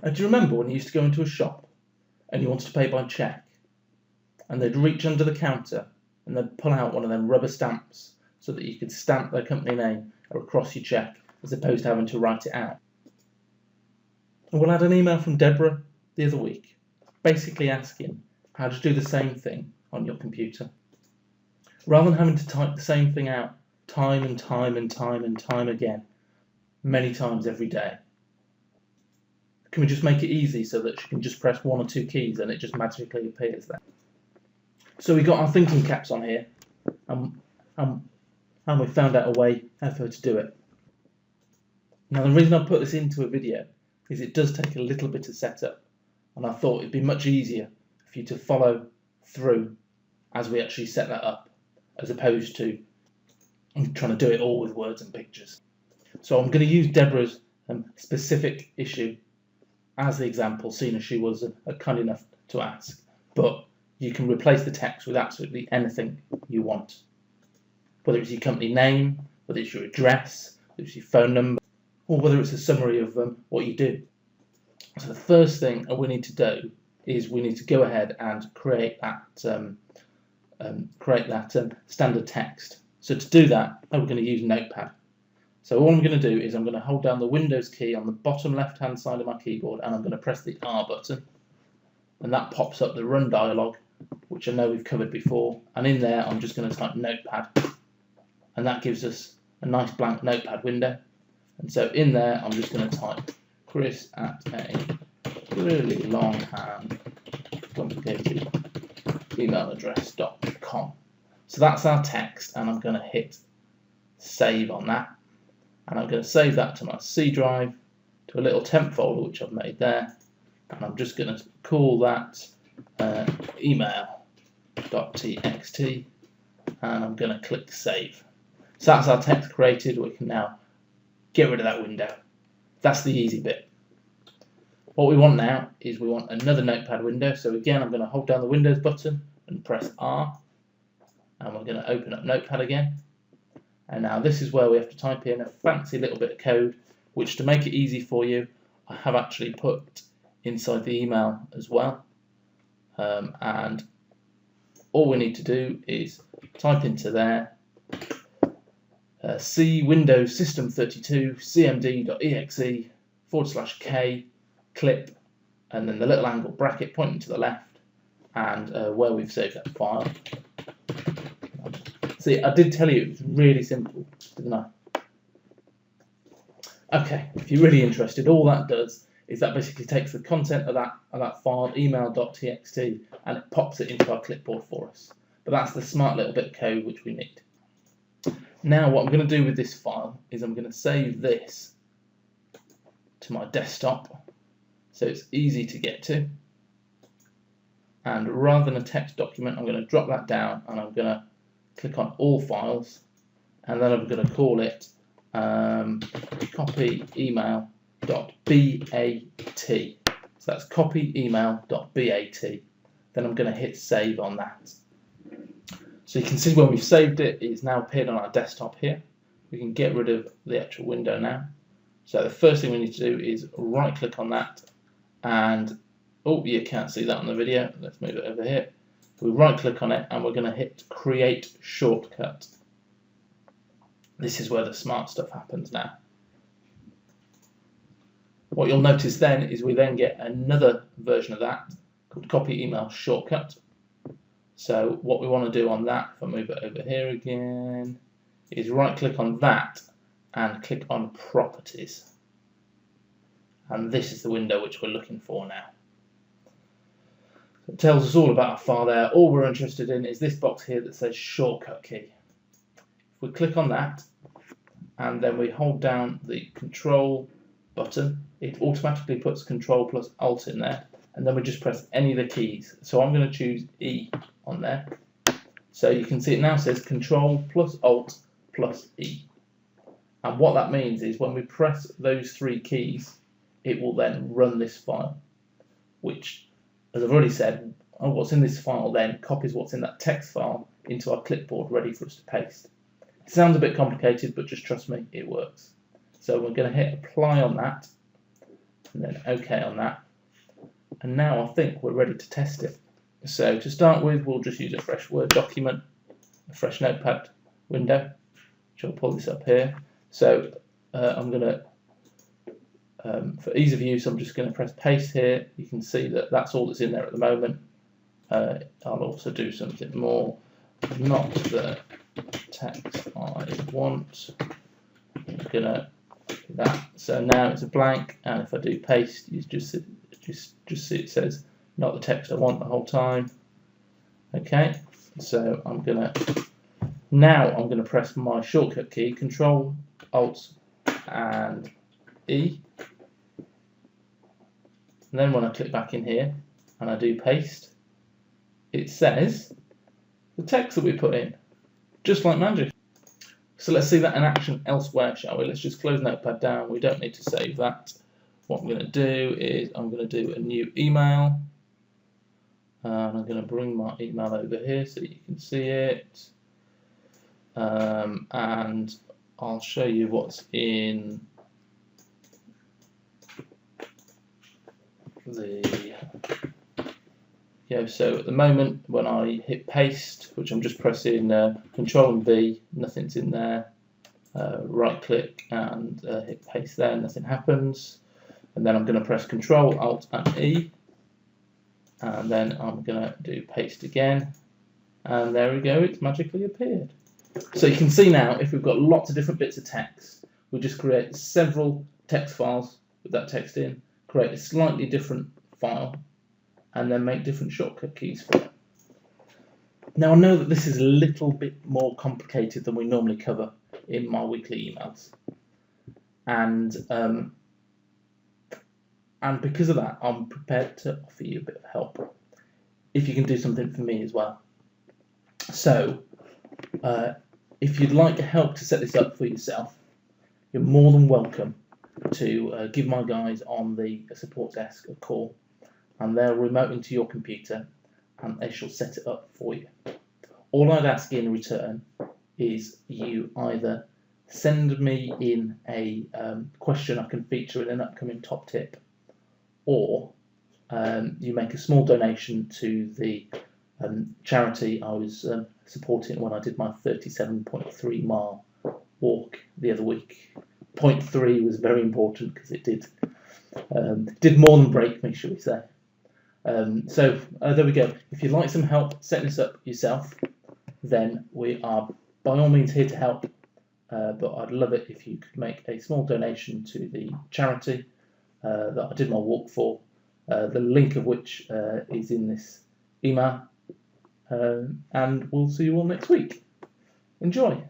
Do you remember when you used to go into a shop and you wanted to pay by cheque, and they'd reach under the counter and they'd pull out one of them rubber stamps so that you could stamp their company name across your cheque as opposed to having to write it out? And I had an email from Deborah the other week basically asking how to do the same thing on your computer. Rather than having to type the same thing out time and time and time and time again, many times every day, can we just make it easy so that she can just press one or two keys and it just magically appears there? So we got our thinking caps on here, and we found out a way how for her to do it. Now the reason I put this into a video is it does take a little bit of setup, and I thought it'd be much easier for you to follow through as we actually set that up, as opposed to trying to do it all with words and pictures. So I'm going to use Deborah's specific issue as the example, seeing as she was kind enough to ask. But you can replace the text with absolutely anything you want, whether it's your company name, whether it's your address, whether it's your phone number, or whether it's a summary of what you do. So the first thing we need to do is we need to go ahead and create that standard text. So to do that, we're going to use Notepad. So all I'm going to do is I'm going to hold down the Windows key on the bottom left hand side of my keyboard, and I'm going to press the R button, and that pops up the Run dialog, which I know we've covered before, and in there I'm just going to type Notepad, and that gives us a nice blank Notepad window. And so in there I'm just going to type Chris at a really longhand complicated email address.com. So that's our text, and I'm going to hit save on that, and I'm going to save that to my C drive, to a little temp folder which I've made there, and I'm just going to call that email.txt, and I'm going to click save. So that's our text created. We can now get rid of that window. That's the easy bit. What we want now is we want another Notepad window. So again, I'm going to hold down the Windows button and press R, and we're going to open up Notepad again. And now this is where we have to type in a fancy little bit of code, which, to make it easy for you, I have actually put inside the email as well. And all we need to do is type into there C Windows System 32 cmd.exe /k clip, and then the little angle bracket pointing to the left, and where we've saved that file. See, I did tell you it was really simple, didn't I? Okay, if you're really interested, all that does is that basically takes the content of that file, email.txt, and it pops it into our clipboard for us. But that's the smart little bit of code which we need. Now what I'm going to do with this file is I'm going to save this to my desktop so it's easy to get to. And rather than a text document, I'm going to drop that down, and I'm going to click on all files, and then I'm going to call it copy email.bat. So that's copy email.bat. Then I'm going to hit save on that. So you can see when we've saved it, it's now appeared on our desktop here. We can get rid of the actual window now. So the first thing we need to do is right click on that, and oh, you can't see that on the video. Let's move it over here. We right click on it, and we're going to hit create shortcut. This is where the smart stuff happens now. What you'll notice then is we then get another version of that called copy email shortcut. So what we want to do on that, if I move it over here again, is right click on that and click on properties. And this is the window which we're looking for now. So it tells us all about our file there. All we're interested in is this box here that says shortcut key. If we click on that and then we hold down the control button, it automatically puts control plus alt in there, and then we just press any of the keys. So I'm going to choose E on there. So you can see it now says control plus alt plus E. And what that means is when we press those three keys, it will then run this file, which, as I've already said, what's in this file then copies what's in that text file into our clipboard ready for us to paste. It sounds a bit complicated, but just trust me, it works. So we're going to hit apply on that. and then OK on that. And now I think we're ready to test it. So to start with, we'll just use a fresh Word document, a fresh Notepad window, which I'll pull this up here. So I'm going to, for ease of use, I'm just going to press paste here. You can see that that's all that's in there at the moment. I'll also do something more, not the text I want. I'm going to do that. So now it's a blank, and if I do paste, you just see it says not the text I want the whole time. Okay, so I'm going to press my shortcut key, Control, Alt, and E. And then when I click back in here and I do paste, it says the text that we put in, just like magic. So let's see that in action elsewhere, shall we? Let's just close Notepad down. We don't need to save that. What I'm going to do is I'm going to do a new email. And I'm going to bring my email over here so you can see it. And I'll show you what's in the... so at the moment when I hit paste, which I'm just pressing Control and V, nothing's in there. Right click and hit paste there, nothing happens. And then I'm going to press Control, Alt and E. And then I'm going to do paste again. And there we go, it's magically appeared. So you can see now, if we've got lots of different bits of text, we just create several text files with that text in, create a slightly different file, and then make different shortcut keys for it. Now I know that this is a little bit more complicated than we normally cover in my weekly emails. And because of that, I'm prepared to offer you a bit of help, if you can do something for me as well. So, if you'd like help to set this up for yourself, you're more than welcome to give my guys on the support desk a call, and they'll remote into your computer and they shall set it up for you. All I'd ask in return is you either send me in a question I can feature in an upcoming top tip, or you make a small donation to the charity I was supporting when I did my 37.3 mile walk the other week. Point 3 was very important because it did more than break me, shall we say. So there we go. If you'd like some help setting this up yourself, then we are by all means here to help. But I'd love it if you could make a small donation to the charity that I did my walk for, the link of which is in this email. And we'll see you all next week. Enjoy.